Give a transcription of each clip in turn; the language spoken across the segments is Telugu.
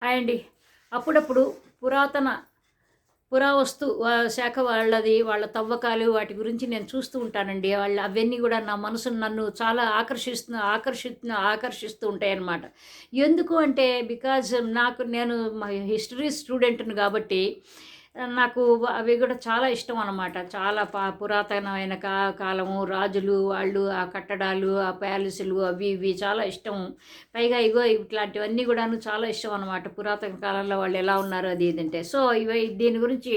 హాయ్ అండి. అప్పుడప్పుడు పురాతన పురావస్తు శాఖ వాళ్ళది వాళ్ళ తవ్వకాలు వాటి గురించి నేను చూస్తూ ఉంటానండి. అవన్నీ గూడా నా మనసును నన్ను చాలా ఆకర్షిస్తూ ఉంటాయన్నమాట. ఎందుకు అంటే నేను హిస్టరీ స్టూడెంట్‌ని గాబట్టి నాకు అవి గూడా చాలా ఇష్టం అనమాట. చాలా పురాతనమైన కాలము రాజులు వాళ్ళు ఆ కట్టడాలు, ఆ ప్యాలెస్‌లు అవి ఇవి చాలా ఇష్టం. పైగా ఇగో ఇట్లాంటివన్నీ గూడాను చాలా ఇష్టం అనమాట. పురాతన కాలంలో వాళ్ళు ఎలా ఉన్నారు అది ఇది అంటే. సో, దీని గురించి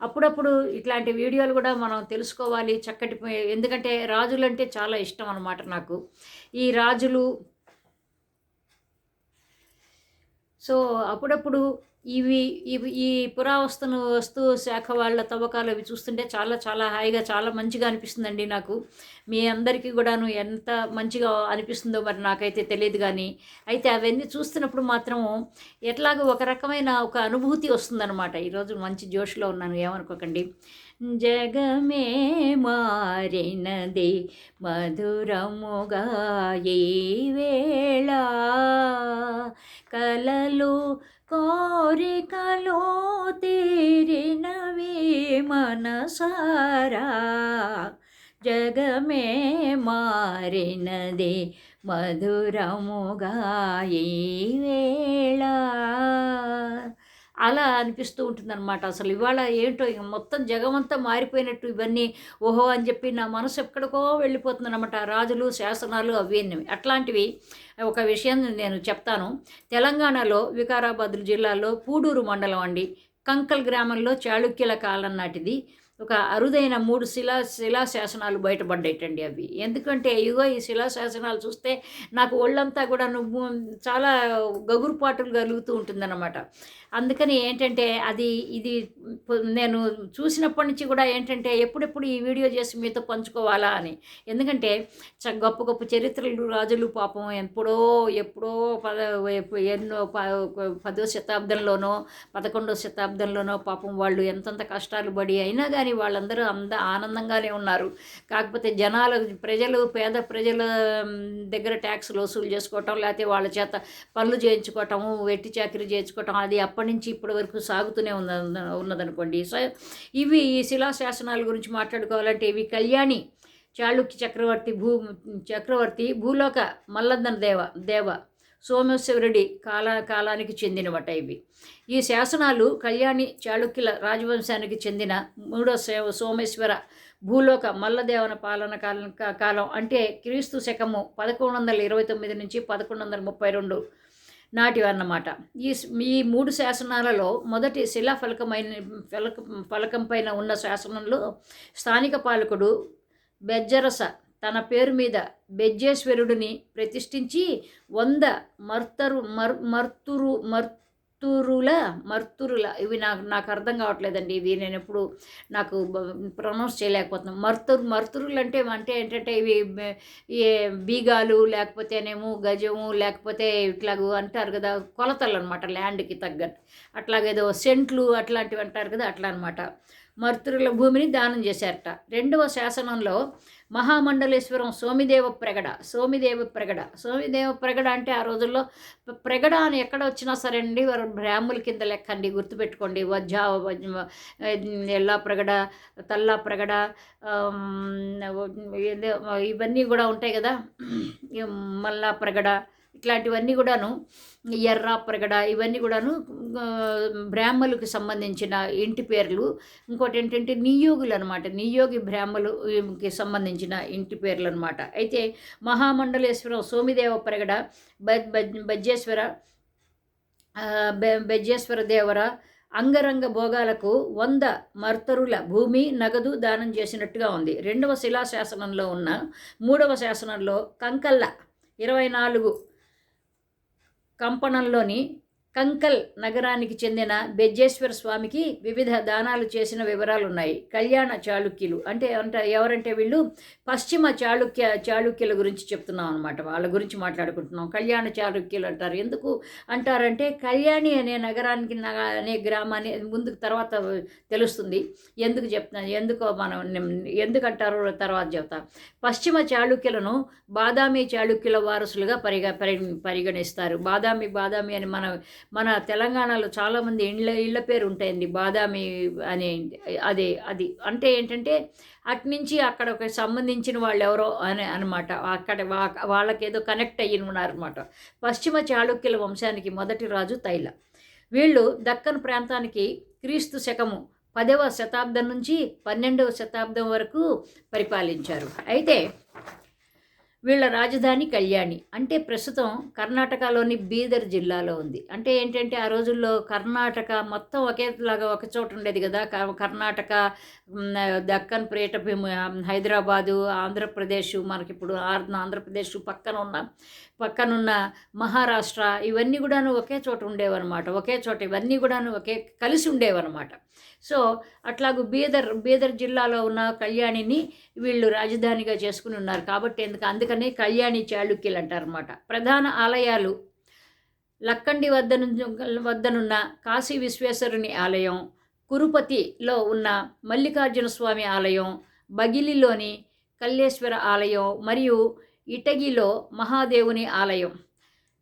అప్పుడప్పుడు ఇట్లాంటి వీడియోలు గూడా మనం తెలుసుకోవాలి. ఎందుకంటే రాజులంటే చాలా ఇష్టం అనమాట నాకు. ఈ రాజులు సో, అప్పుడప్పుడు ఇవి ఇవి ఈ వస్తు శాఖ వాళ్ళ తవ్వకాలు అవి చూస్తుంటే చాలా చాలా హాయిగా, చాలా మంచిగా అనిపిస్తుందండి నాకు. మీ అందరికీ గూడాను ఎంత మంచిగా అనిపిస్తుందో మరి నాకైతే తెలీదు గానీ, అయితే అవన్నీ చూస్తున్నప్పుడు మాత్రం ఎట్లాగో ఒక రకమైన ఒక అనుభూతి వస్తుందనమాట. ఈరోజు మంచి జోష్‌లో ఉన్నాను ఏమనుకోకండి. జగమే మారినది మధురముగా ఈ వేళ కలలు కోరికలు తీరినవి మనసారా జగమే మారినది మధురముగా ఈ వేళ అలా అనిపిస్తూ ఉంటుందన్నమాట. అసలు ఇవాళ ఏంటో ఇక మొత్తం జగమంతా మారిపోయినట్టు ఇవన్నీ ఓహో అని చెప్పి నా మనసు ఎక్కడికో వెళ్ళిపోతుందన్నమాట. రాజులు, శాసనాలు అవిన్నీ. అట్లాంటివి ఒక విషయం నేను చెప్తాను. తెలంగాణలో వికారాబాద్ జిల్లాలో పూడూరు మండలం అండి. కంకల్ గ్రామంలో చాళుక్యుల కాలం నాటిది ఒక అరుదైన 3 శిలా శాసనాలు బయటపడ్డాయిటండి అవి. ఎందుకంటే ఇగో ఈ శిలా శాసనాలు చూస్తే నాకు ఒళ్ళంతా కూడా చాలా గగురుపాటులు కలుగుతూ ఉంటుందన్నమాట. అందుకని ఏంటంటే నేను చూసినప్పటి నుంచి కూడా ఏంటంటే ఎప్పుడెప్పుడు ఈ వీడియో చేసి మీతో పంచుకోవాలా అని. ఎందుకంటే గొప్ప గొప్ప చరిత్రలు రాజులు పాపం ఎప్పుడో ఎన్నో 10వ శతాబ్దంలోనో 11వ శతాబ్దంలోనో పాపం వాళ్ళు ఎంతంత కష్టాలు పడి అయినా కానీ వాళ్ళందరూ ఆనందంగానే ఉన్నారు. కాకపోతే పేద ప్రజల దగ్గర ట్యాక్స్లు వసూలు చేసుకోవటం, లేకపోతే వాళ్ళ చేత పనులు చేయించుకోవటము, వెట్టి చాకిరీ చేయించుకోవటం అది అప్పటి నుంచి ఇప్పటి వరకు సాగుతూనే ఉన్నదనుకోండి. సో, ఈ శిలాశాసనాల గురించి మాట్లాడుకోవాలంటే ఇవి కళ్యాణి చాళుక్య చక్రవర్తి భూలోక మల్లన్న దేవ సోమేశ్వరుడి కాలానికి చెందినవట ఇవి. ఈ శాసనాలు కళ్యాణి చాళుక్యుల రాజవంశానికి చెందిన 3వ సోమేశ్వర భూలోక మల్లదేవన పాలన కాలం అంటే క్రీస్తు శకము 1129 నుంచి 1132 నాటివన్నమాట. ఈ 3 శాసనాలలో మొదటి ఫలకం పైన ఉన్న శాసనంలో స్థానిక పాలకుడు బెజ్జరస తన పేరు మీద బెజ్జేశ్వరుడిని ప్రతిష్ఠించి 100 మర్తురుల ఇవి నాకు అర్థం కావట్లేదండి. ఇవి నేను ఎప్పుడు నాకు ప్రొనౌన్స్ చేయలేకపోతున్నాను. మర్తురులు అంటే ఏంటంటే ఇవి బీగాలు లేకపోతేనేమో గజము లేకపోతే ఇట్లాగూ అంటారు కదా, కొలతలు అనమాట, ల్యాండ్కి తగ్గట్టు. అట్లాగేదో సెంట్లు అట్లాంటివి అంటారు కదా, అట్లా అనమాట. మర్తురుల భూమిని దానం చేశారట. 2వ శాసనంలో మహామండలేశ్వరం సోమిదేవ ప్రగడ అంటే ఆ రోజుల్లో ప్రగడ అని ఎక్కడ వచ్చినా సరే అండి వారు బ్రాహ్ముల కింద లెక్కండి, గుర్తుపెట్టుకోండి. ఎల్లా ప్రగడ, తల్లా ప్రగడ, ఇవన్నీ కూడా ఉంటాయి కదా, మల్లా ప్రగడ, ఇట్లాంటివన్నీ కూడాను, ఎర్ర ప్రగడ, ఇవన్నీ కూడాను బ్రాహ్మణులకు సంబంధించిన ఇంటి పేర్లు. ఇంకోటి ఏంటంటే నియోగులు అనమాట, నియోగి బ్రాహ్మణులకి సంబంధించిన ఇంటి పేర్లు అనమాట. అయితే మహామండలేశ్వరం సోమిదేవ ప్రగడ బెజ్జేశ్వర దేవర అంగరంగ భోగాలకు 100 మర్తరుల భూమి నగదు దానం చేసినట్టుగా ఉంది. 2వ శిలాశాసనంలో ఉన్న 3వ శాసనంలో కంకల్ల 24 కంపణంలోని కంకల్ నగరానికి చెందిన బెజ్జేశ్వర స్వామికి వివిధ దానాలు చేసిన వివరాలు ఉన్నాయి. కళ్యాణ చాళుక్యులు అంటే ఎవరంటే వీళ్ళు పశ్చిమ చాళుక్యుల గురించి చెప్తున్నాం అనమాట. వాళ్ళ గురించి మాట్లాడుకుంటున్నాం. కళ్యాణ చాళుక్యులు అంటారు. ఎందుకు అంటారంటే కళ్యాణి అనే నగరానికి అనే గ్రామాన్ని ముందుకు తర్వాత తెలుస్తుంది ఎందుకు చెప్తున్నాను, ఎందుకు అంటారో తర్వాత చెప్తా. పశ్చిమ చాళుక్యులను బాదామి చాళుక్యుల వారసులుగా పరిగణిస్తారు. బాదామి అని మన తెలంగాణలో చాలామంది ఇళ్ళ పేరు ఉంటాయండి, బాదామి అనే. అది అంటే ఏంటంటే అటునుంచి అక్కడికి సంబంధించిన వాళ్ళెవరో అని అనమాట. అక్కడ వాళ్ళకేదో కనెక్ట్ అయ్యి ఉన్నారనమాట. పశ్చిమ చాళుక్యుల వంశానికి మొదటి రాజు తైల. వీళ్ళు దక్కన్ ప్రాంతానికి క్రీస్తు శకము 10వ శతాబ్దం నుంచి 12వ శతాబ్దం వరకు పరిపాలించారు. అయితే వీళ్ళ రాజధాని కళ్యాణి. అంటే ప్రస్తుతం కర్ణాటకలోని బీదర్ జిల్లాలో ఉంది. అంటే ఏంటంటే ఆ రోజుల్లో కర్ణాటక మొత్తం ఒకేలాగా ఒక చోట ఉండేది కదా. కర్ణాటక, దక్కన్ పీఠభూమి, హైదరాబాదు, ఆంధ్రప్రదేశ్, మనకిప్పుడు ఆంధ్రప్రదేశ్ పక్కనున్న మహారాష్ట్ర, ఇవన్నీ కూడాను ఒకే చోట ఉండేవన్నమాట. ఒకే చోట ఇవన్నీ కూడాను కలిసి ఉండేవన్నమాట. సో అట్లాగూ బీదర్ జిల్లాలో ఉన్న కళ్యాణిని వీళ్ళు రాజధానిగా చేసుకుని ఉన్నారు. కాబట్టి అందుకనే కళ్యాణి చాళుక్యులు అంటారన్నమాట. ప్రధాన ఆలయాలు లక్కండి వద్దనున్న కాశీ విశ్వేశ్వరుని ఆలయం, కురుపతిలో ఉన్న మల్లికార్జున స్వామి ఆలయం, బగిలిలోని కల్లేశ్వర ఆలయం మరియు ఇటగిలో మహాదేవుని ఆలయం.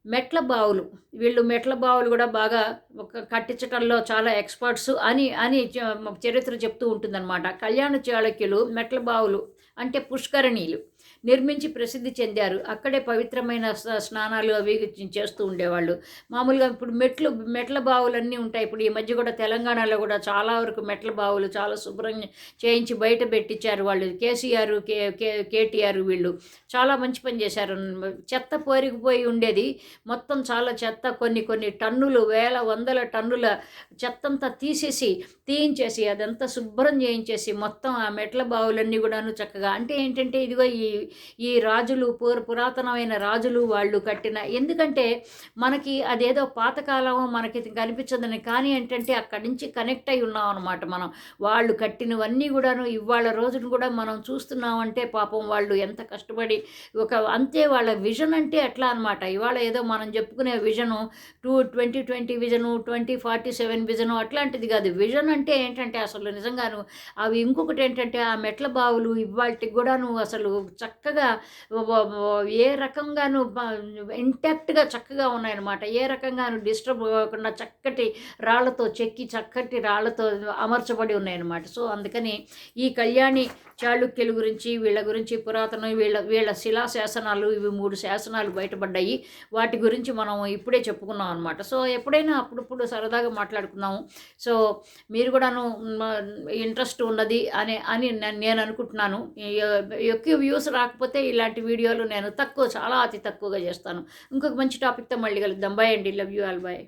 మెట్ల బావులు, వీళ్ళు మెట్ల బావులు కూడా బాగా కట్టించడంలో చాలా ఎక్స్పర్ట్స్ అని చరిత్ర చెప్తూ ఉంటుందన్నమాట. కళ్యాణ చాళుక్యులు మెట్ల బావులు అంటే పుష్కరణీలు నిర్మించి ప్రసిద్ధి చెందారు. అక్కడే పవిత్రమైన స్నానాలు అవి చేస్తూ ఉండేవాళ్ళు. మామూలుగా ఇప్పుడు మెట్ల బావులన్నీ ఉంటాయి. ఇప్పుడు ఈ మధ్య కూడా తెలంగాణలో కూడా చాలా వరకు మెట్ల బావులు చాలా శుభ్రం చేయించి బయట పెట్టించారు వాళ్ళు. కేసీఆర్, కేటీఆర్ వీళ్ళు చాలా మంచి పని చేశారు. చెత్త పోరిగిపోయి ఉండేది మొత్తం, చాలా చెత్త, కొన్ని టన్నులు, వందల టన్నుల చెత్తంతా తీయించేసి అదంతా శుభ్రం చేయించేసి మొత్తం ఆ మెట్ల బావులన్నీ కూడాను చక్కగా, అంటే ఏంటంటే ఇదిగో ఈ రాజులు, పురాతనమైన రాజులు వాళ్ళు కట్టిన, ఎందుకంటే మనకి అదేదో పాతకాలం మనకి కనిపించదని, కానీ ఏంటంటే అక్కడి నుంచి కనెక్ట్ అయి ఉన్నాం అనమాట మనం. వాళ్ళు కట్టినవన్నీ కూడాను ఇవాళ రోజును కూడా మనం చూస్తున్నామంటే పాపం వాళ్ళు ఎంత కష్టపడి అంతే వాళ్ళ విజన్ అంటే ఎట్లా అనమాట. ఇవాళ ఏదో మనం చెప్పుకునే విజను 2020 విజను, 2047 విజను అట్లాంటిది కాదు. విజన్ అంటే ఏంటంటే అసలు నిజంగాను అవి. ఇంకొకటి ఏంటంటే ఆ మెట్ల బావులు ఇవాళకి కూడాను అసలు చక్కగా ఏ రకంగాను ఇంటాక్ట్గా చక్కగా ఉన్నాయన్నమాట. ఏ రకంగాను డిస్టర్బ్ కాకుండా చక్కటి రాళ్లతో అమర్చబడి ఉన్నాయన్నమాట. సో అందుకని ఈ కళ్యాణి చాళుక్యుల గురించి, వీళ్ళ గురించి పురాతన వీళ్ళ శిలాశాసనాలు, ఇవి 3 శాసనాలు బయటపడ్డాయి. వాటి గురించి మనం ఇప్పుడే చెప్పుకున్నాం అనమాట. సో ఎప్పుడైనా అప్పుడప్పుడు సరదాగా మాట్లాడుకున్నాము. సో మీరు కూడాను ఇంట్రెస్ట్ ఉన్నది అని నేను అనుకుంటున్నాను. ఎక్కువ వ్యూస్ రాకపోతే ఇలాంటి వీడియోలు నేను చాలా అతి తక్కువగా చేస్తాను. ఇంకొక మంచి టాపిక్తో మళ్ళీ కలుద్దాం. బాయ్ అండి. Love you all. బాయ్.